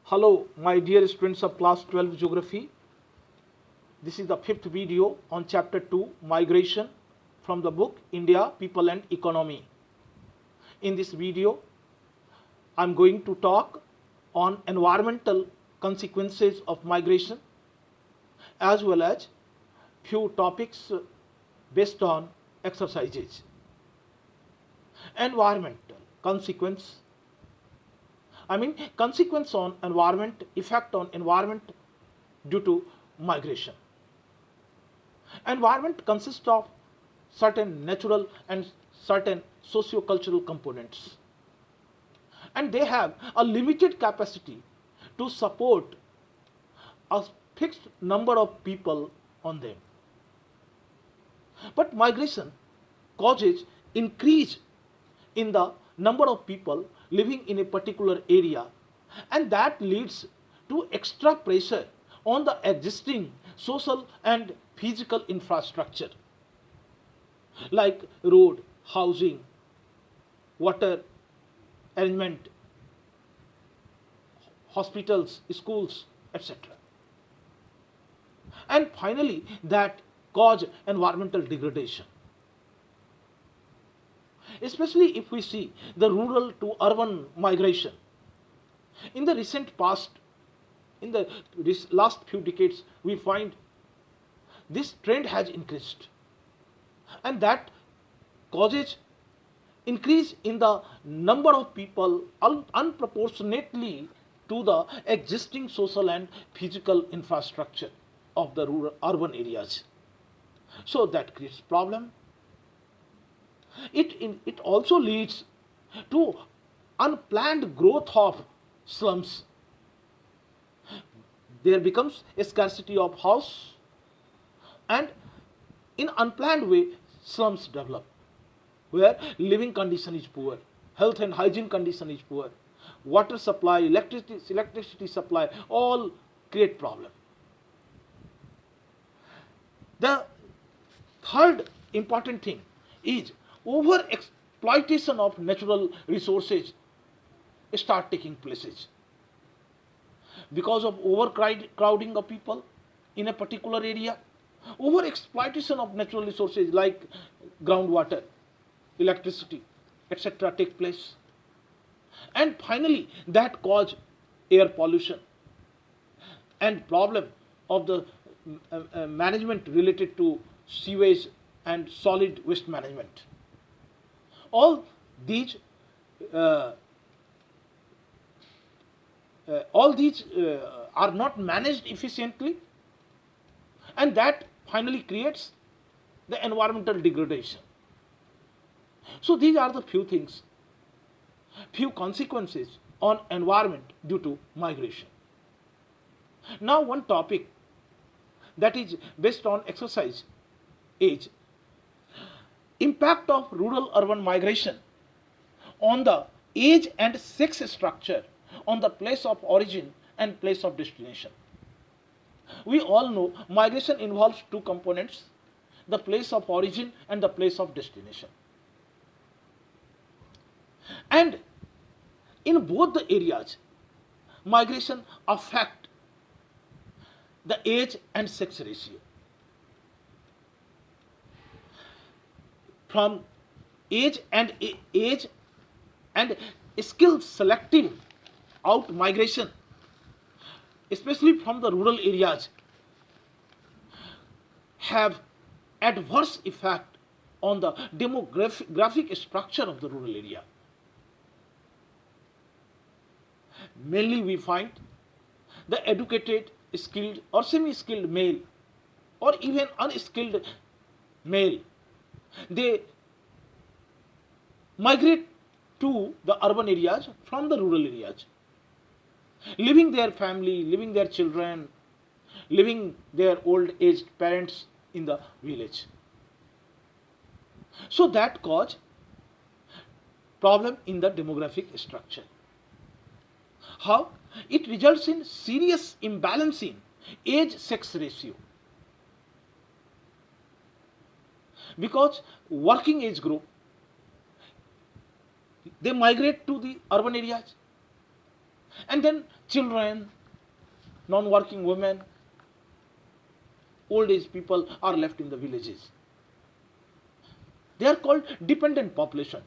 Hello, my dear students of class 12 Geography. This is the fifth video on chapter 2 Migration from the book India, People and Economy. In this video, I am going to talk on environmental consequences of migration as well as few topics based on exercises. Environmental consequence consequence on environment, effect on environment due to migration. Environment consists of certain natural and certain socio-cultural components, and they have a limited capacity to support a fixed number of people on them. But migration causes increase in the number of people living in a particular area, and that leads to extra pressure on the existing social and physical infrastructure like road, housing, water arrangement, hospitals, schools, etc. And finally, that cause environmental degradation. Especially if we see the rural to urban migration. In the recent past, in the last few decades, we find this trend has increased, and that causes increase in the number of people unproportionately to the existing social and physical infrastructure of the rural urban areas. So that creates problem. It also leads to unplanned growth of slums. There becomes a scarcity of house, and in unplanned way slums develop where living condition is poor, health and hygiene condition is poor, water supply, electricity supply all create problem. The third important thing is over exploitation of natural resources start taking places because of overcrowding of people in a particular area. Over exploitation of natural resources like groundwater, electricity, etc. take place, and finally that cause air pollution and problem of the management related to sewage and solid waste management. All these uh, are not managed efficiently, and that finally creates the environmental degradation. So these are the few things, few consequences on environment due to migration. Now one topic that is based on exercise is impact of rural urban migration on the age and sex structure on the place of origin and place of destination. We all know migration involves two components, the place of origin and the place of destination. And in both the areas, migration affect the age and sex ratio. From age and skill selective out migration, especially from the rural areas, have adverse effect on the demographic structure of the rural area. Mainly we find the educated, skilled or semi-skilled male or even unskilled male, they migrate to the urban areas from the rural areas, leaving their family, leaving their children, leaving their old aged parents in the village. So that cause problem in the demographic structure. How? It results in serious imbalance in age sex ratio, because working age group they migrate to the urban areas, And then children, non-working women, old age people are left in the villages. They are called dependent population.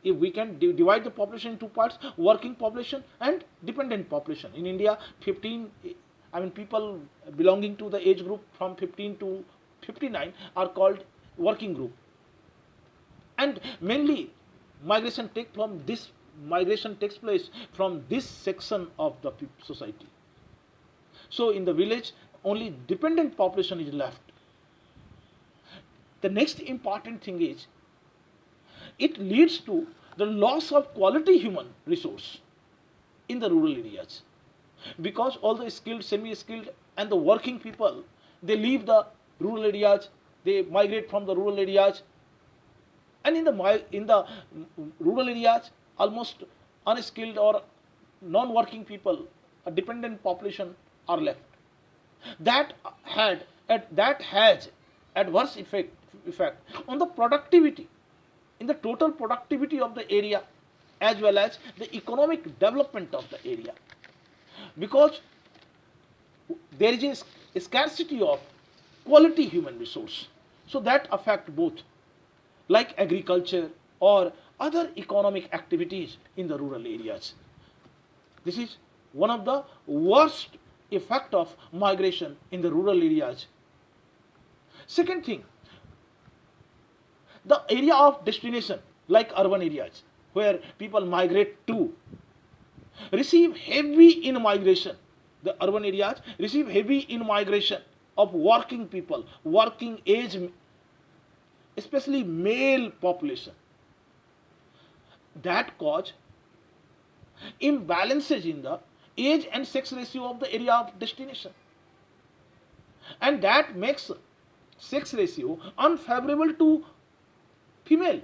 If we can divide the population in two parts, working population and dependent population. In India, 15, I mean people belonging to the age group from 15 to 59 are called working group. And mainly migration takes place from this section of the society. So in the village, only dependent population is left. The next important thing is it leads to the loss of quality human resource in the rural areas, because all the skilled, semi-skilled and the working people, they leave the rural areas, they migrate from the rural areas, and in the rural areas almost unskilled or non-working people, a dependent population are left. That has adverse effect on the productivity, in the total productivity of the area, as well as the economic development of the area, because there is a scarcity of quality human resource. So that affect both, like agriculture or other economic activities in the rural areas. This is one of the worst effect of migration in the rural areas. Second thing, the area of destination, like urban areas where people migrate to, receive heavy in migration. The urban areas receive heavy in migration of working people, working age, especially male population. That cause imbalances in the age and sex ratio of the area of destination, and that makes sex ratio unfavorable to female.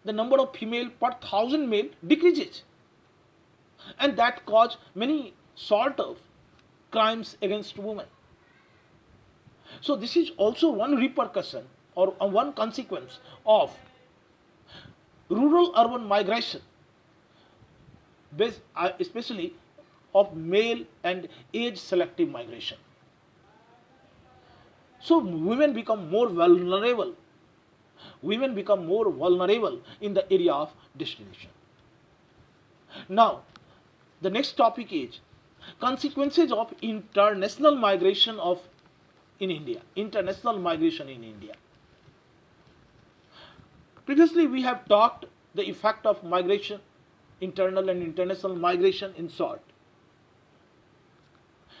The number of female per thousand male decreases, and that cause many sort of crimes against women. So this is also one repercussion or one consequence of rural urban migration, especially of male and age selective migration. So women become more vulnerable. Women become more vulnerable in the area of destination. Now, the next topic is consequences of international migration in India. International migration in India. Previously, we have talked the effect of migration, internal and international migration in short.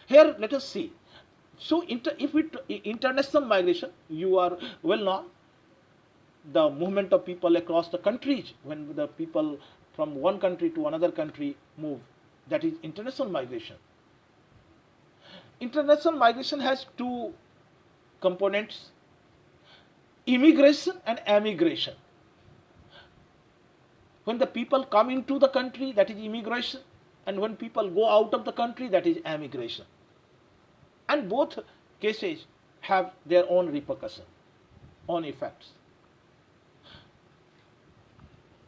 Here, let us see. So, international migration, you are well known, the movement of people across the countries, when the people from one country to another country move, that is international migration. International migration has two components: immigration and emigration. When the people come into the country, that is immigration, and when people go out of the country, that is emigration. And both cases have their own repercussion, own effects.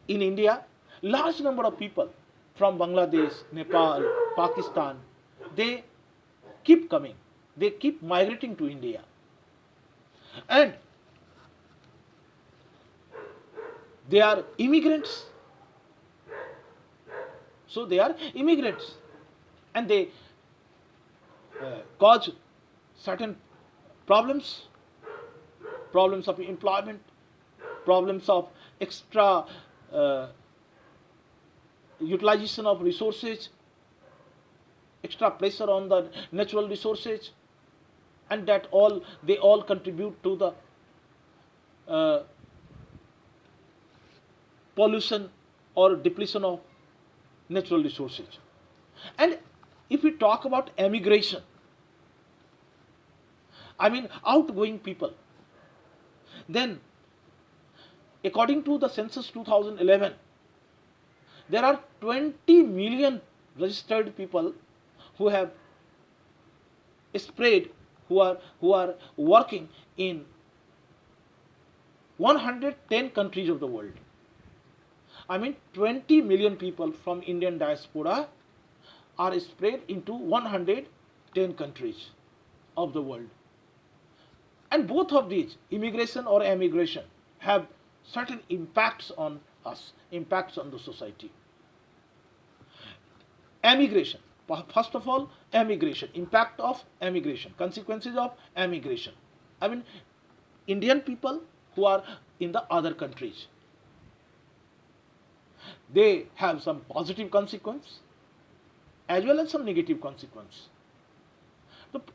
In India, large number of people from Bangladesh, Nepal, Pakistan, they keep coming, they keep migrating to India. And they are immigrants. So they are immigrants, and they cause certain problems of employment, problems of extra utilization of resources, extra pressure on the natural resources, and they all contribute to the pollution or depletion of natural resources. And if we talk about emigration, I mean outgoing people, then according to the census 2011, there are 20 million registered people who have spread, who are working in 110 countries of the world. I mean 20 million people from Indian diaspora are spread into 110 countries of the world. And both of these, immigration or emigration, have certain impacts on us, impacts on the society. Emigration, first of all, emigration, impact of emigration, consequences of emigration. I mean, Indian people who are in the other countries, they have some positive consequence as well as some negative consequence.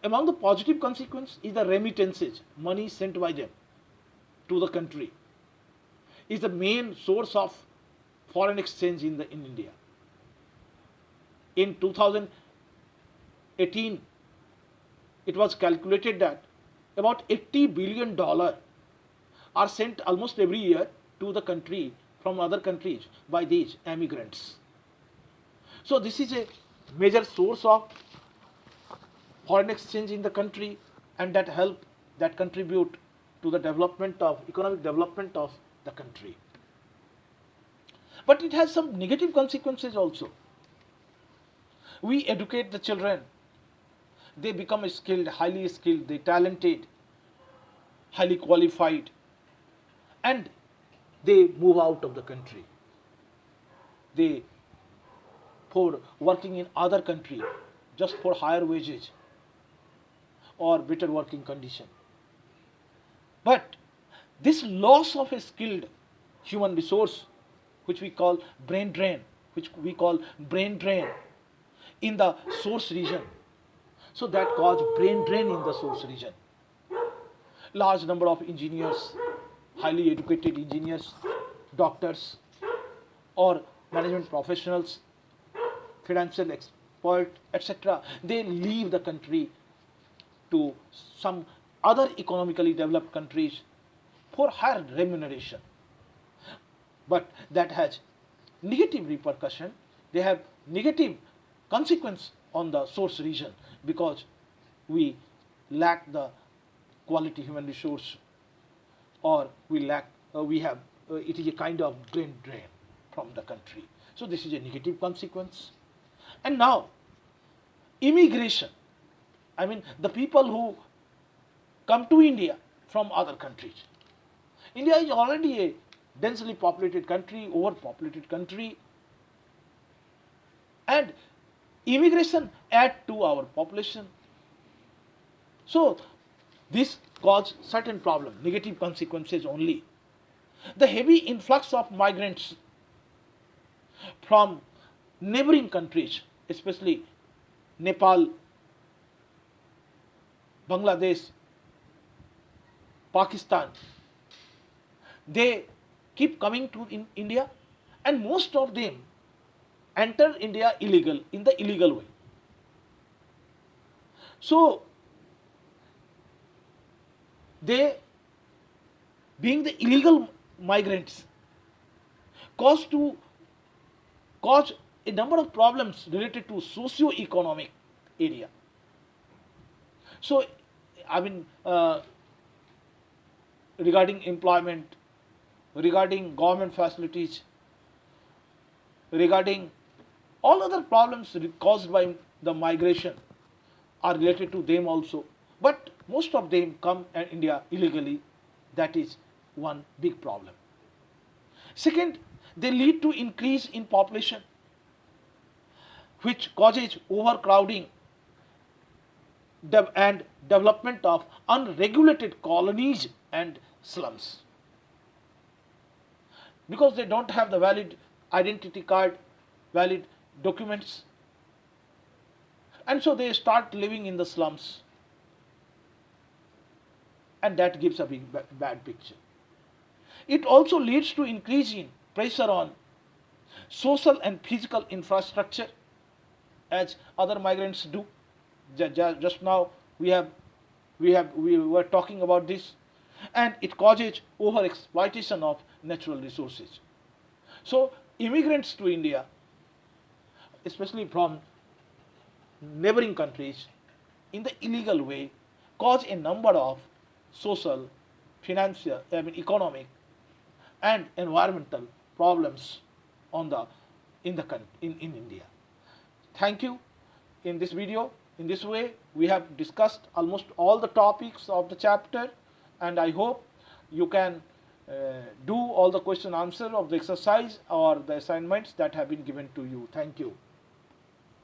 Among the positive consequence is the remittances, money sent by them to the country, is the main source of foreign exchange in India. In 2018, it was calculated that about $80 billion are sent almost every year to the country from other countries by these emigrants. So this is a major source of foreign exchange in the country, and that contribute to the development of economic development of the country. But it has some negative consequences also. We educate the children, they become highly skilled, they talented, highly qualified, and they move out of the country. They for working in other country just for higher wages or better working condition. But this loss of a skilled human resource, which we call brain drain, in the source region, so that cause brain drain in the source region. Large number of engineers, highly educated engineers, doctors, or management professionals, financial expert, etc., they leave the country to some other economically developed countries for higher remuneration. But that has negative repercussion. They have negative consequence on the source region because we lack the quality human resource, or we have it is a kind of brain drain from the country. So this is a negative consequence. And now, immigration. I mean, the people who come to India from other countries. India is already a densely populated country, overpopulated country, and immigration add to our population. So this cause certain problem, negative consequences only. The heavy influx of migrants from neighboring countries, especially Nepal, Bangladesh, Pakistan, they keep coming to India, and most of them enter India in the illegal way. So they, being the illegal migrants, cause a number of problems related to socio-economic area. So, I mean, regarding employment, regarding government facilities, regarding all other problems caused by the migration are related to them also. But most of them come to India illegally. That is one big problem. Second, they lead to increase in population, which causes overcrowding and development of unregulated colonies and slums. Because they don't have the valid identity card, valid documents, and so they start living in the slums, and that gives a bad picture. It also leads to increase in pressure on social and physical infrastructure, as other migrants do. Just now we were talking about this, and it causes over exploitation of natural resources. So immigrants to India, especially from neighboring countries, in the illegal way, cause a number of social, financial, economic, and environmental problems on the in India. Thank you. In this video, in this way, we have discussed almost all the topics of the chapter, and I hope you can do all the question answer of the exercise or the assignments that have been given to you. Thank you.